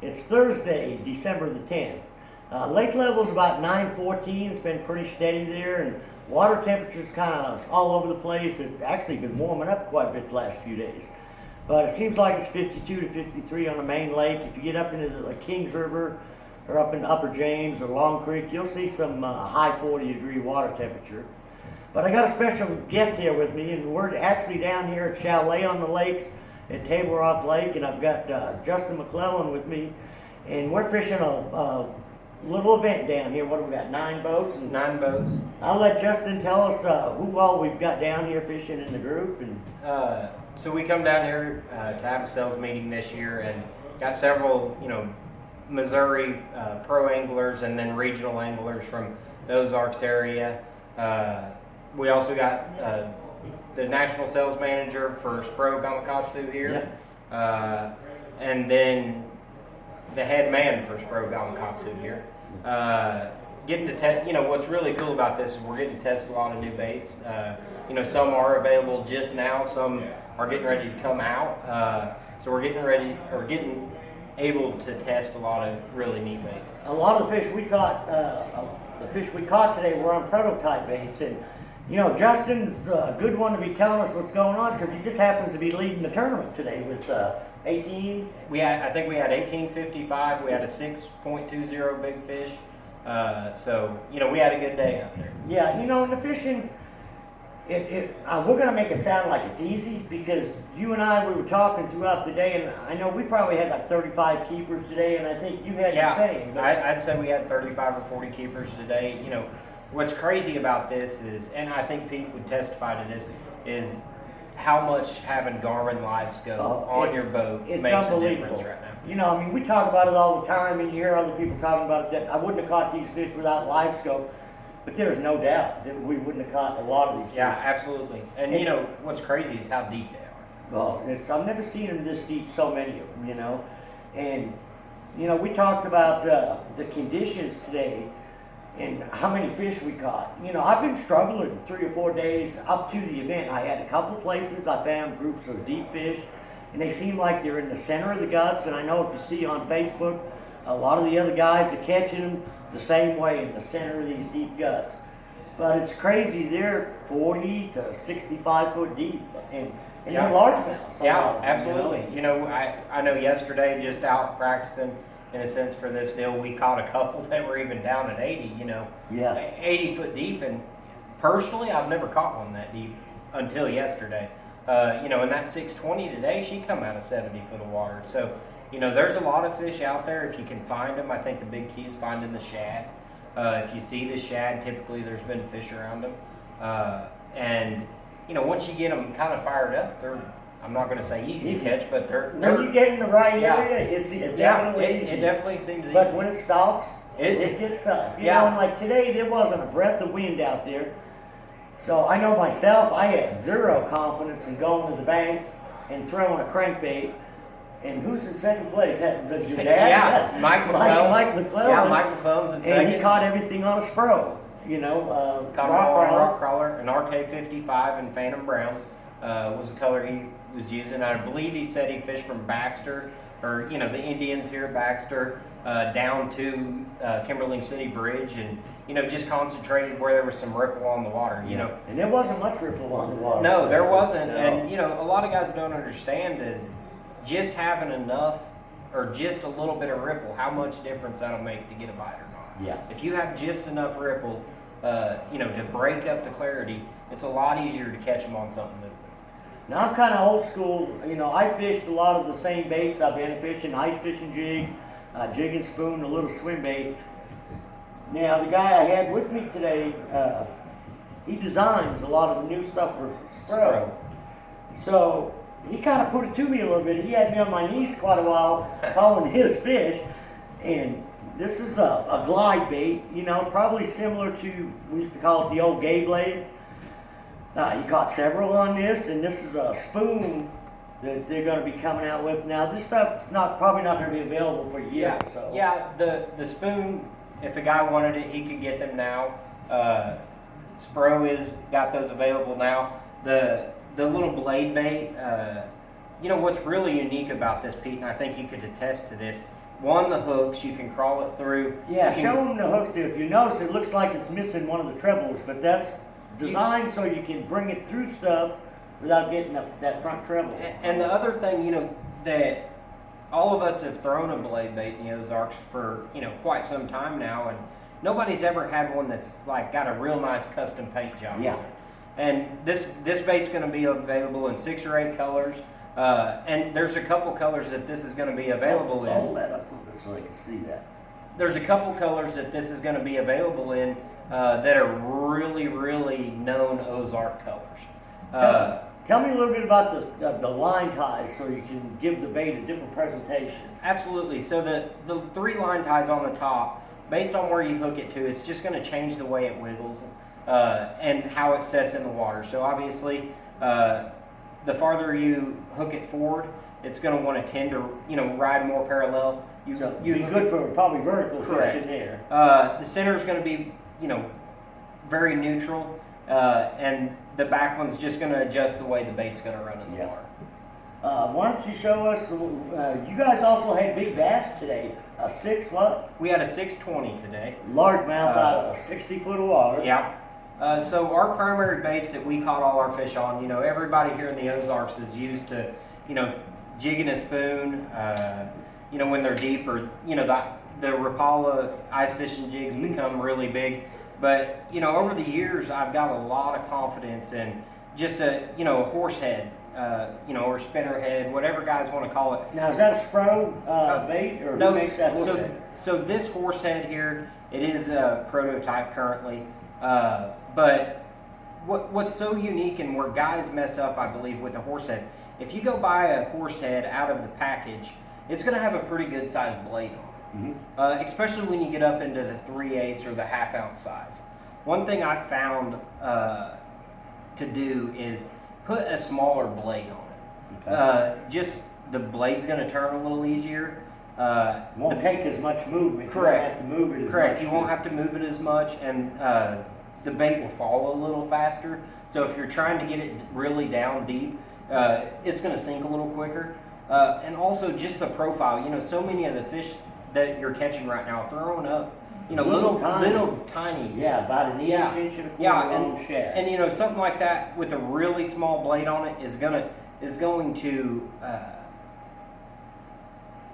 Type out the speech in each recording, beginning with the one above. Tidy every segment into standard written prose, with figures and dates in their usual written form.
It's Thursday, December the 10th. Lake level's about 914. It's been pretty steady there, and water temperature's kind of all over the place. It's actually been warming up quite a bit the last few days. But it seems like it's 52 to 53 on the main lake. If you get up into the Kings River or up in Upper James or Long Creek, you'll see some high 40-degree water temperature. But I got a special guest here with me, and we're actually down here at Chalet on the Lakes at Table Rock Lake, and I've got Justin McClellan with me, and we're fishing a little event down here. What do we got, 9 boats? 9 boats. I'll let Justin tell us who all we've got down here fishing in the group. And So we come down here to have a sales meeting this year, and got several, Missouri pro anglers and then regional anglers from the Ozarks area. We also got the national sales manager for Spro Gamakatsu here, and then the head man for Spro Gamakatsu here. Getting to test, what's really cool about this is we're getting to test a lot of new baits. Some are available just now, some are getting ready to come out. So we're getting able to test a lot of really neat baits. a lot of the fish we caught, today were on prototype baits, and Justin's a good one to be telling us what's going on because he just happens to be leading the tournament today with 18. I think we had 1855. We had a 6.20 big fish. So we had a good day out there. Yeah, and the fishing, we're going to make it sound like it's easy because you and we were talking throughout the day, and I know we probably had like 35 keepers today, and I think you had the same. But I'd say we had 35 or 40 keepers today. What's crazy about this is, and I think Pete would testify to this, is how much having Garmin lights go on your boat it's makes a unbelievable. difference right now. We talk about it all the time, and you hear other people talking about it, that I wouldn't have caught these fish without live scope, but there's no doubt that we wouldn't have caught a lot of these fish. Yeah, absolutely. And what's crazy is how deep they are. Well, I've never seen them this deep, so many of them, and we talked about the conditions today and how many fish we caught. I've been struggling 3 or 4 days up to the event. I had a couple places I found groups of deep fish, and they seem like they're in the center of the guts. And I know if you see on Facebook, a lot of the other guys are catching them the same way in the center of these deep guts. But it's crazy, they're 40 to 65 foot deep, and they're largemouths. Yeah, absolutely. I know yesterday, just out practicing, in a sense, for this deal, we caught a couple that were even down at 80, 80 foot deep. And personally, I've never caught one that deep until yesterday. And that 620 today, she come out of 70 foot of water. So, there's a lot of fish out there if you can find them. I think the big key is finding the shad. If you see the shad, typically there's been fish around them. And once you get them kind of fired up, I'm not going to say easy to catch, but when you get in the right area, it's definitely easy. It definitely seems easy. But when it stops, it gets tough. And like today, there wasn't a breath of wind out there. So I know myself, I had zero confidence in going to the bank and throwing a crankbait. And who's in second place? Your dad? Yeah, Mike McClellan. Mike McClellan. Yeah, Mike McClellan's in second. And he caught everything on a Spro. Caught rock crawler, an RK55 and Phantom Brown was the color he was using. I believe he said he fished from Baxter, or the Indians here at Baxter, down to Kimberling City Bridge, and just concentrated where there was some ripple on the water. And there wasn't much ripple on the water. No, there wasn't. No. And a lot of guys don't understand is just having enough or just a little bit of ripple, how much difference that'll make to get a bite or not. Yeah. If you have just enough ripple, to break up the clarity, it's a lot easier to catch them on something new. Now I'm kind of old school. I fished a lot of the same baits. I've been fishing ice fishing jig, jig and spoon, a little swim bait. Now the guy I had with me today, he designs a lot of the new stuff for Spro. So he kind of put it to me a little bit. He had me on my knees quite a while calling his fish, and this is a glide bait. Probably similar to, we used to call it the old gay blade. He caught several on this, and this is a spoon that they're going to be coming out with. Now, this stuff's probably not going to be available for a year. The spoon, if a guy wanted it, he could get them now. Spro is got those available now. The little blade bait, what's really unique about this, Pete, and I think you could attest to this, one, the hooks, you can crawl it through. Yeah, You can- show them the hook too. If you notice, it looks like it's missing one of the trebles, but that's designed so you can bring it through stuff without getting that front treble. And the other thing, that all of us have thrown a blade bait in the Ozarks for, quite some time now, and nobody's ever had one that's like got a real nice custom paint job Yeah. on it. And this bait's going to be available in 6 or 8 colors, and there's a couple colors that this is going to be available in. Hold that up a little bit so I can see that. There's a couple colors that this is going to be available in that are really, really known Ozark colors. Tell me a little bit about the line ties so you can give the bait a different presentation. Absolutely. So the 3 line ties on the top, based on where you hook it to, it's just going to change the way it wiggles and how it sets in the water. So obviously, the farther you hook it forward, it's going to want to tend to ride more parallel. So You be hook good it- for probably vertical Correct. fish in there. The center is going to be very neutral, and the back one's just going to adjust the way the bait's going to run in the Yeah. water. Why don't you show us? You guys also had big bass today. A 6 what? We had a 620 today. Largemouth out of 60 foot of water. Yeah. So our primary baits that we caught all our fish on, everybody here in the Ozarks is used to, jigging a spoon, when they're deep, or the Rapala ice fishing jigs become really big. But over the years, I've got a lot of confidence in just a horse head, or spinner head, whatever guys want to call it. Now is that a Spro bait or who makes that horse head? So this horse head here, it is a prototype currently. But what's so unique and where guys mess up, I believe, with the horse head, if you go buy a horse head out of the package, it's going to have a pretty good sized blade on it, especially when you get up into the 3/8 or the ½ ounce size. One thing I found to do is put a smaller blade on it. Okay. Just the blade's going to turn a little easier. Won't take as much movement. Correct. You won't have to move it as Correct. much. You won't have to move it as much, and the bait will fall a little faster. So if you're trying to get it really down deep, it's going to sink a little quicker. And also just the profile. So many of the fish that you're catching right now are throwing up, little tiny. Yeah, about an inch, Yeah. inch and a quarter Yeah, long shad. And something like that with a really small blade on it is going to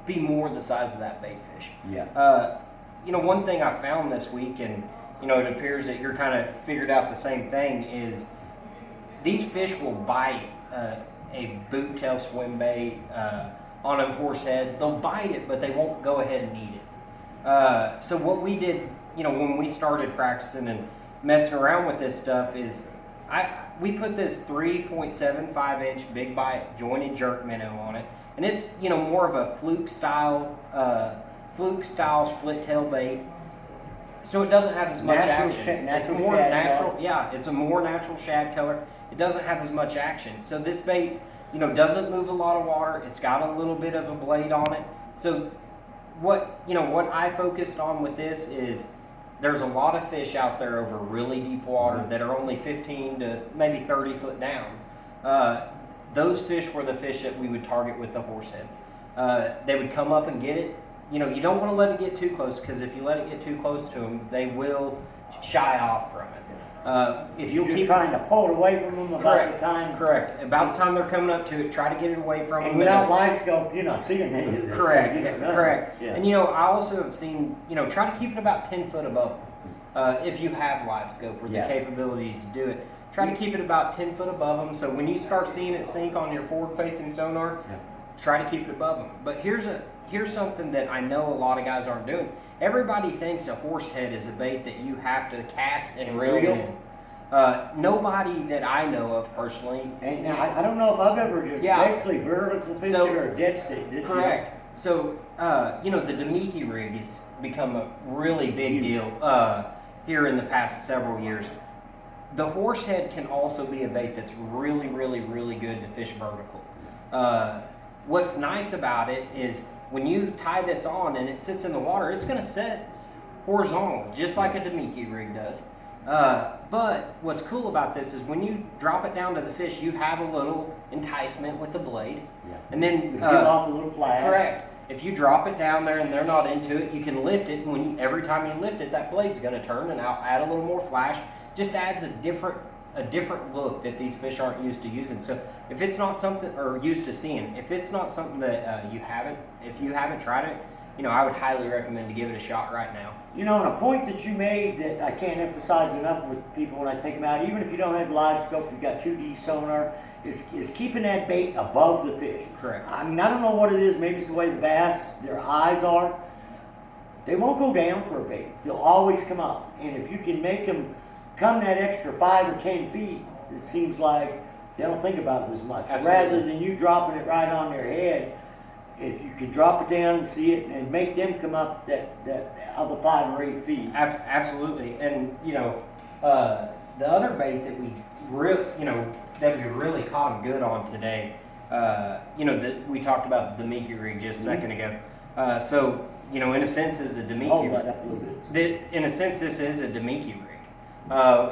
be more the size of that bait fish. Yeah. One thing I found this week, and it appears that you're kind of figured out the same thing, is these fish will bite a boot tail swim bait on a horse head. They'll bite it, but they won't go ahead and eat it. So what we did, when we started practicing and messing around with this stuff, is we put this 3.75 inch big bite jointed jerk minnow on it, and it's more of a fluke style split tail bait. So it doesn't have as much Natural action. natural it's more shad natural. color. Yeah, it's a more natural shad color. It doesn't have as much action. So this bait, doesn't move a lot of water. It's got a little bit of a blade on it. So what I focused on with this is there's a lot of fish out there over really deep water that are only 15 to maybe 30 foot down. Those fish were the fish that we would target with the horse head. They would come up and get it. You don't want to let it get too close, because if you let it get too close to them, they will shy off from it. If you'll Just keep trying to pull it away from them about the time. Correct. About the time they're coming up to it, try to get it away from And them. without live scope, you're not seeing any of this. Correct, You don't know. correct. Yeah. And I also have seen, try to keep it about 10 foot above them. If you have live scope or the Yeah. capabilities to do it, try to keep it about 10 foot above them. So when you start seeing it sink on your forward facing sonar, Yeah. try to keep it above them. But here's something that I know a lot of guys aren't doing. Everybody thinks a horse head is a bait that you have to cast and reel Reel? in. Nobody that I know of personally. And now, I don't know if I've ever just Yeah. basically vertical fished So- it or dead stick. Did you? Correct. So, the Demiki rig has become a really big deal here in the past several years. The horse head can also be a bait that's really, really, really good to fish vertical. What's nice about it is when you tie this on and it sits in the water, it's going to set horizontal, just like a Demiki rig does. But what's cool about this is when you drop it down to the fish, you have a little enticement with the blade. Yeah. And then Give off a little flash. correct. if you drop it down there and they're not into it, you can lift it. And every time you lift it, that blade's going to turn, and I'll add a little more flash. Just adds a different look that these fish aren't used to using. So if it's not something, or used to seeing, if it's not something that if you haven't tried it, I would highly recommend to give it a shot right now. And a point that you made that I can't emphasize enough with people when I take them out, even if you don't have live scope, you've got 2D sonar, is keeping that bait above the fish. Correct. I mean, I don't know what it is. Maybe it's the way the bass, their eyes are. They won't go down for a bait. They'll always come up. And if you can make them come that extra 5 or 10 feet, it seems like they don't think about it as much. Absolutely. Rather than you dropping it right on their head, if you can drop it down and see it and make them come up that other 5 or 8 feet. Absolutely. And the other bait that we really caught them good on today, we talked about the Demiki rig just a second ago. So in a sense, is a Demiki Hold rig. that up a little bit. In a sense, this is a Demiki rig.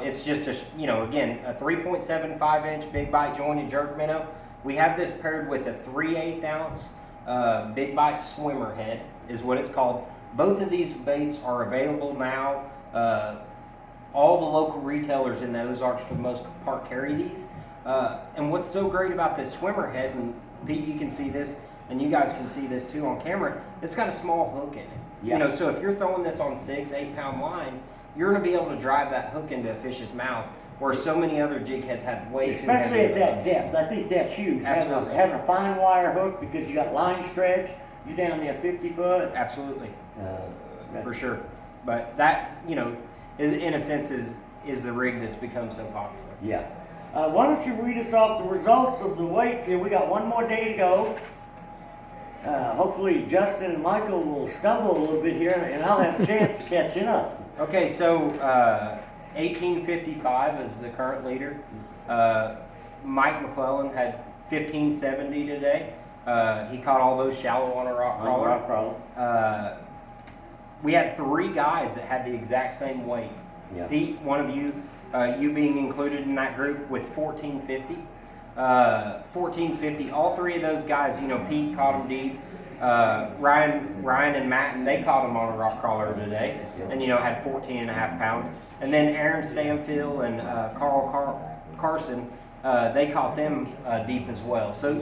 It's just a 3.75 inch big bite jointed jerk minnow. We have this paired with a 3/8 ounce big bite swimmer head, is what it's called. Both of these baits are available now. All the local retailers in the Ozarks, for the most part, carry these. And what's so great about this swimmer head, and Pete, you can see this, and you guys can see this too on camera, it's got a small hook in it. Yeah. So if you're throwing this on 6-8 pound line, you're going to be able to drive that hook into a fish's mouth, where so many other jig heads have way too Especially heavy at that depth. I think that's huge. Absolutely. Having a fine wire hook because you got line stretch, you're down there 50 foot. Absolutely. Uh, For sure. But that, is in a sense is the rig that's become so popular. Yeah. Why don't you read us off the results of the weights here? We got one more day to go. Hopefully Justin and Michael will stumble a little bit here, and I'll have a chance to catch up. Okay, so 1855 is the current leader. Mike McClellan had 1570 today. He caught all those shallow on a rock crawler. Rock crawler. We had 3 guys that had the exact same weight. Yeah. Pete, one of you, you being included in that group with 1450. 1450. All 3 of those guys, Pete caught them deep. Ryan and Matt, and they caught him on a rock crawler today, and had 14.5 pounds. And then Aaron Stanfield and Carl Carson, they caught them deep as well. So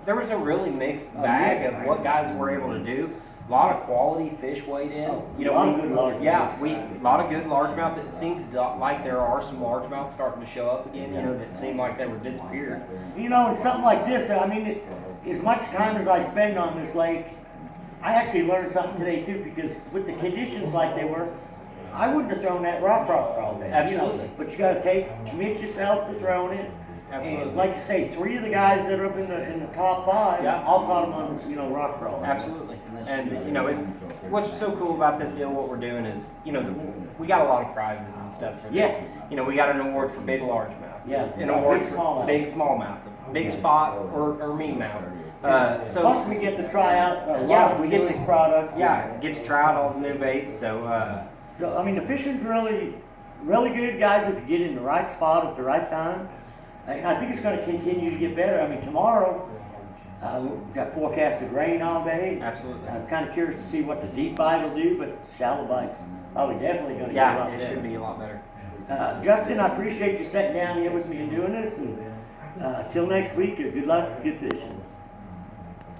there was a really mixed bag of what guys were able to do. A lot of quality fish weighed in. A lot of good largemouth. Yeah, a lot of good largemouth. It seems like there are some largemouth starting to show up again. That seemed like they were disappeared. And something like this, I mean, as much time as I spend on this lake, I actually learned something today too, because with the conditions like they were, I wouldn't have thrown that rock crawler all day. Absolutely. But you got to commit yourself to throwing it. Absolutely. And like you say, 3 of the guys that are up in the top 5, Yeah. all caught them on rock crawler. Absolutely. And what's so cool about this deal, what we're doing is, we got a lot of prizes and stuff for this. Yeah. We got an award for big largemouth. Yeah. An award Big for smallmouth. big smallmouth, big spot or mean mouth. Plus, we get to try out a lot of we the get newest to product. get to try out all the new baits. So So I mean, the fishing's really, really good, guys. If you get in the right spot at the right time, I think it's going to continue to get better. I mean, tomorrow we've got forecasted rain all day. absolutely. I'm kind of curious to see what the deep bite will do, but shallow bites probably definitely going to get a lot It better. should be a lot better. Justin, I appreciate you sitting down here with me and doing this. And till next week, good luck, good fishing.